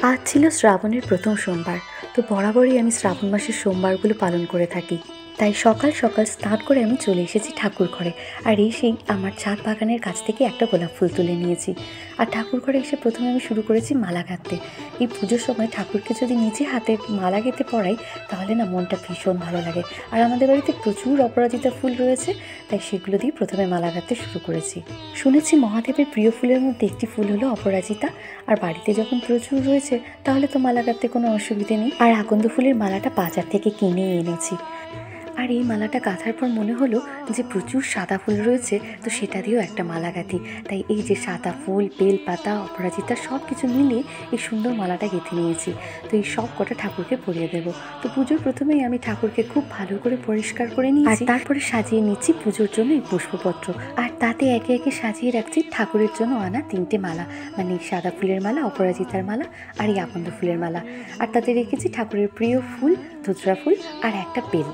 আজ ছিল শ্রাবণের প্রথম সোমবার। তো বরাবরই আমি শ্রাবণ মাসের সোমবারগুলো পালন করে থাকি। তাই সকাল সকাল স্নান করে আমি চলে এসেছি ঠাকুর ঘরে। আর এসেই আমার ছাদ বাগানের কাছ থেকে একটা গোলাপ ফুল তুলে নিয়েছি। আর ঠাকুর ঘরে এসে প্রথমে আমি শুরু করেছি মালা গাঁথতে। এই পুজোর সময় ঠাকুরকে যদি নিজে হাতে মালা গেঁথে পরাই তাহলে না মনটা ভীষণ ভালো লাগে। আর আমাদের বাড়িতে প্রচুর অপরাজিতা ফুল রয়েছে, তাই সেগুলো দিয়ে প্রথমে মালা গাঁথতে শুরু করেছি। শুনেছি মহাদেবের প্রিয় ফুলের মধ্যে একটি ফুল হলো অপরাজিতা। আর বাড়িতে যখন প্রচুর রয়েছে তাহলে তো মালা গাঁথতে কোনো অসুবিধে নেই। আর আকন্দ ফুলের মালাটা বাজার থেকে কিনে এনেছি। আর এই মালাটা গাঁথার পর মনে হলো যে প্রচুর সাদা ফুল রয়েছে, তো সেটা দিয়েও একটা মালা গাঁথি। তাই এই যে সাদা ফুল, বেলপাতা, অপরাজিতা সব কিছু মিলিয়ে এই সুন্দর মালাটা গেঁথে নিয়েছি। তো এই সব কটা ঠাকুরকে পরিয়ে দেবো। তো পুজোর প্রথমেই আমি ঠাকুরকে খুব ভালো করে পরিষ্কার করে নিয়েছি। আর তারপরে সাজিয়ে নিচ্ছি পুজোর জন্য এই পুষ্পপত্র। আর তাতে একে একে সাজিয়ে রাখছি ঠাকুরের জন্য আনা 3টে মালা, মানে সাদা ফুলের মালা, অপরাজিতার মালা আর এই আকন্দ ফুলের মালা। আর তাতে রেখেছি ঠাকুরের প্রিয় ফুল, ধুতরা ফুল আর একটা বেল।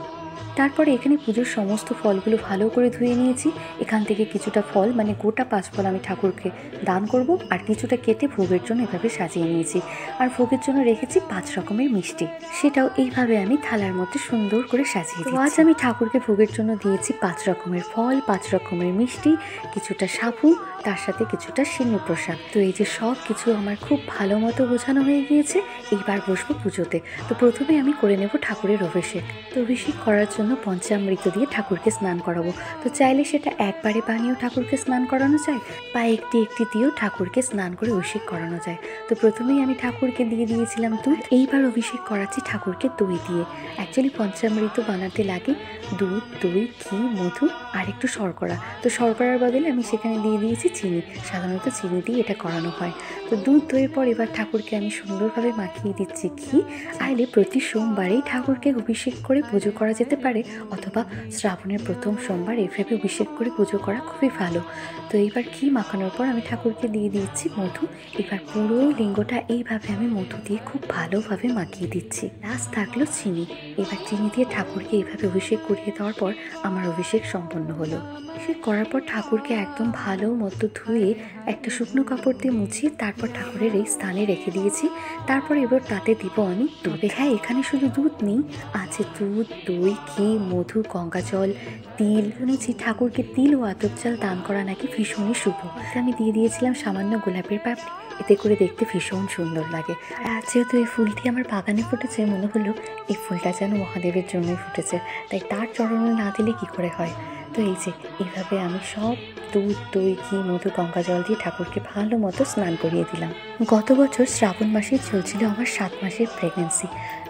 তারপরে এখানে পুজোর সমস্ত ফলগুলো ভালো করে ধুয়ে নিয়েছি। এখান থেকে কিছুটা ফল, মানে গোটা 5 ফল আমি ঠাকুরকে দান করব, আর কিছুটা কেটে ভোগের জন্য এভাবে সাজিয়ে নিয়েছি। আর ভোগের জন্য রেখেছি 5 রকমের মিষ্টি, সেটাও এইভাবে আমি থালার মধ্যে সুন্দর করে সাজিয়ে দিয়েছি। আজ আমি ঠাকুরকে ভোগের জন্য দিয়েছি 5 রকমের ফল, 5 রকমের মিষ্টি, কিছুটা সাবু, তার সাথে কিছুটা সিন্নি প্রসাদ। তো এই যে সব কিছু আমার খুব ভালো মতো গোছানো হয়ে গিয়েছে। এইবার বসবো পুজোতে। তো প্রথমে আমি করে নেব ঠাকুরের অভিষেক। তো অভিষেক করার জন্য পঞ্চামৃত দিয়ে ঠাকুরকে স্নান করাবো। তো চাইলে সেটা একবারে বানিয়েও ঠাকুরকে স্নান করানো যায়, বা একটি একটি দিয়েও ঠাকুরকে স্নান করে অভিষেক করানো যায়। তো প্রথমেই আমি ঠাকুরকে দিয়ে দিয়েছিলাম দুধ। এইবার অভিষেক করাচ্ছি ঠাকুরকে দই দিয়ে। অ্যাকচুয়ালি পঞ্চামৃত বানাতে লাগে দুধ, দই, ঘি, মধু আর একটু শর্করা। তো শর্করার বদলে আমি সেখানে দিয়ে দিয়েছি চিনি। সাধারণত চিনি দিয়ে এটা করানো হয়। তো দুধ দইয়ের পর এবার ঠাকুরকে আমি সুন্দরভাবে মাখিয়ে দিচ্ছি ঘি। চাইলে প্রতি সোমবারেই ঠাকুরকে অভিষেক করে পুজো করা যেতে পারে, অথবা শ্রাবণের প্রথম সোমবার এভাবে অভিষেক করে পুজো করা খুবই ভালো। তো এইবার ঘি মাখানোর পর আমি ঠাকুরকে দিয়ে দিচ্ছি মধু। এবার পুরো লিঙ্গটা এইভাবে আমি মধু দিয়ে খুব ভালোভাবে মাখিয়ে দিচ্ছি। লাস্ট থাকলো চিনি। এবার চিনি দিয়ে ঠাকুরকে এইভাবে অভিষেক করিয়ে দেওয়ার পর আমার অভিষেক সম্পন্ন হলো। অভিষেক করার পর ঠাকুরকে একদম ভালো মতো ধুয়ে একটা শুকনো কাপড় দিয়ে মুছিয়ে তারপর ঠাকুরের এই স্থানে রেখে দিয়েছি। তারপর এবার তাতে দিব আমি দুধ। হ্যাঁ, এখানে শুধু দুধ নেই, আছে দুধ, দই, ঘি, মধু, গঙ্গা জল, তিল। শুনেছি ঠাকুরকে তিল ও আতপ চাল দান করা নাকি ভীষণই শুভ। আমি দিয়ে দিয়েছিলাম সামান্য গোলাপের পাপড়ি, এতে করে দেখতে ভীষণ সুন্দর লাগে। আর যেহেতু এই ফুলটি আমার বাগানে ফুটেছে, মনে হলো এই ফুলটা যেন মহাদেবের জন্যই ফুটেছে, তাই তার চরণে না দিলে কি করে হয়। তো এই যে এইভাবে আমি সব দুধ, দই, ঘি, মধু, গঙ্গা জল দিয়ে ঠাকুরকে ভালো মতো স্নান করিয়ে দিলাম। গত বছর শ্রাবণ মাসেই চলছিল আমার 7 মাসের প্রেগনেন্সি।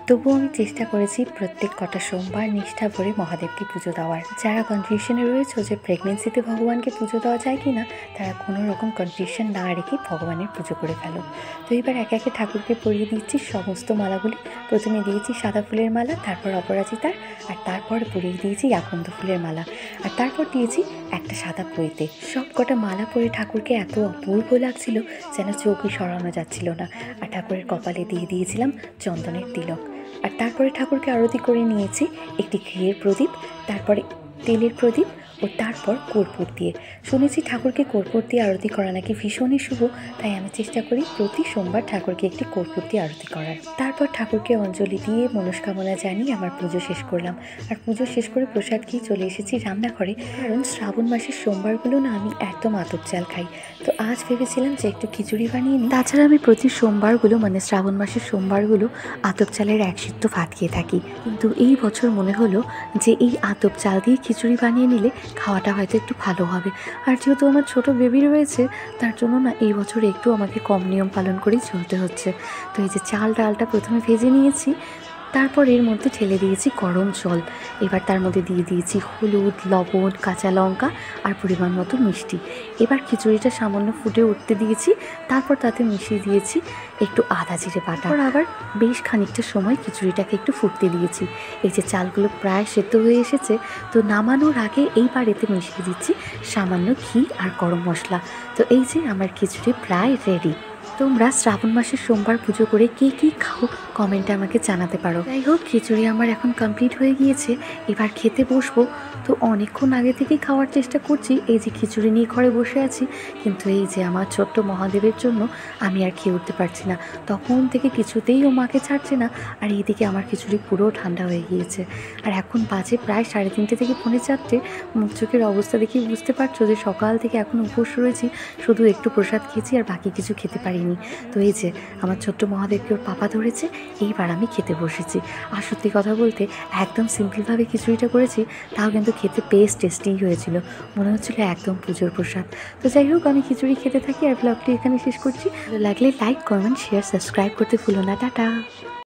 তবুও আমি চেষ্টা করেছি প্রত্যেক কটা সোমবার নিষ্ঠা ভরে মহাদেবকে পুজো দেওয়ার। যারা কনফিউশনে রয়েছে যে প্রেগনেন্সিতে ভগবানকে পুজো দেওয়া যায় কি না, তারা কোনো রকম কনফিউশন না রেখে ভগবানের পুজো করে ফেলো। তো এবার একে একে ঠাকুরকে পরিয়ে দিচ্ছি সমস্ত মালাগুলি। প্রথমে দিয়েছি সাদা ফুলের মালা, তারপর অপরাজিতার, আর তারপর পরিয়ে দিয়েছি আকন্দ ফুলের মালা, আর তারপর দিয়েছি একটা সাদা পইতে। সব কটা মালা পরে ঠাকুরকে এত অপূর্ব লাগছিল যেন চোখই সরানো যাচ্ছিল না। আর ঠাকুরের কপালে দিয়ে দিয়েছিলাম চন্দনের তিলক। আর তারপরে ঠাকুরকে আরতি করে নিয়েছি একটি ঘিয়ের প্রদীপ, তারপরে তেলের প্রদীপ ও তারপর কর্পূর দিয়ে। শুনেছি ঠাকুরকে কর্পূর দিয়ে আরতি করা নাকি ভীষণই শুভ, তাই আমি চেষ্টা করি প্রতি সোমবার ঠাকুরকে একটি কর্পূর দিয়ে আরতি করার। তারপর ঠাকুরকে অঞ্জলি দিয়ে মনস্কামনা জানিয়ে আমার পুজো শেষ করলাম। আর পুজো শেষ করে প্রসাদ খেয়ে চলে এসেছি রান্নাঘরে, কারণ শ্রাবণ মাসের সোমবারগুলো না আমি একদম আতপ চাল খাই। তো আজ ভেবেছিলাম যে একটু খিচুড়ি বানিয়ে নিই। তাছাড়া আমি প্রতি সোমবারগুলো, মানে শ্রাবণ মাসের সোমবারগুলো আতপ চালের 1 সিদ্ধ ভাত খেয়ে থাকি। কিন্তু এই বছর মনে হলো যে এই আতপ চাল দিয়ে খিচুড়ি বানিয়ে নিলে খাওয়াটা হয়তো একটু ভালো হবে। আর যেহেতু আমার ছোট বেবি রয়েছে, তার জন্য না এই বছর একটু আমাকে কম নিয়ম পালন করেই চলতে হচ্ছে। তো এই যে চাল ডালটা প্রথমে ভেজে নিয়েছি, তারপর এর মধ্যে ঢেলে দিয়েছি গরম জল। এবার তার মধ্যে দিয়ে দিয়েছি হলুদ, লবণ, কাঁচা লঙ্কা আর পরিমাণ মতো মিষ্টি। এবার খিচুড়িটা সামান্য ফুটে উঠতে দিয়েছি, তারপর তাতে মিশিয়ে দিয়েছি একটু আদা জিরে বাটা। আবার বেশ খানিকটা সময় খিচুড়িটাকে একটু ফুটতে দিয়েছি। এই যে চালগুলো প্রায় সেদ্ধ হয়ে এসেছে, তো নামানোর আগে এইবার এতে মিশিয়ে দিচ্ছি সামান্য ঘি আর গরম মশলা। তো এই যে আমার খিচুড়ি প্রায় রেডি। তোমরা শ্রাবণ মাসের সোমবার পুজো করে কে কী খাও কমেন্টে আমাকে জানাতে পারো। যাই হোক, খিচুড়ি আমার এখন কমপ্লিট হয়ে গিয়েছে, এবার খেতে বসবো। তো অনেকক্ষণ আগে থেকেই খাওয়ার চেষ্টা করছি, এই যে খিচুড়ি নিয়ে ঘরে বসে আছি, কিন্তু এই যে আমার ছোট্ট মহাদেবের জন্য আমি আর খেয়ে উঠতে পারছি না। তখন থেকে কিছুতেই ও মাকে ছাড়ছে না, আর এইদিকে আমার খিচুড়ি পুরো ঠান্ডা হয়ে গিয়েছে। আর এখন বাজে প্রায় 3:30 থেকে 4:45। মুখ চোখের অবস্থা দেখি বুঝতে পারছো যে সকাল থেকে এখন উপোস রয়েছি, শুধু একটু প্রসাদ খেয়েছি আর বাকি কিছু খেতে পারিনি। তো এই যে আমার ছোট্ট মহাদেবকে ওর পাপা ধরেছে, এইবার আমি খেতে বসেছি। আর সত্যি কথা বলতে একদম সিম্পলভাবে খিচুড়িটা করেছি, তাও কিন্তু খেতে বেশ টেস্টিই হয়েছিল, মনে হচ্ছিলো একদম পুজোর প্রসাদ। তো যাই হোক, আমি খিচুড়ি খেতে থাকি আর ব্লগটি এখানে শেষ করছি। ভালো লাগলে লাইক, কমেন্ট, শেয়ার, সাবস্ক্রাইব করতে ভুলো না। টাটা।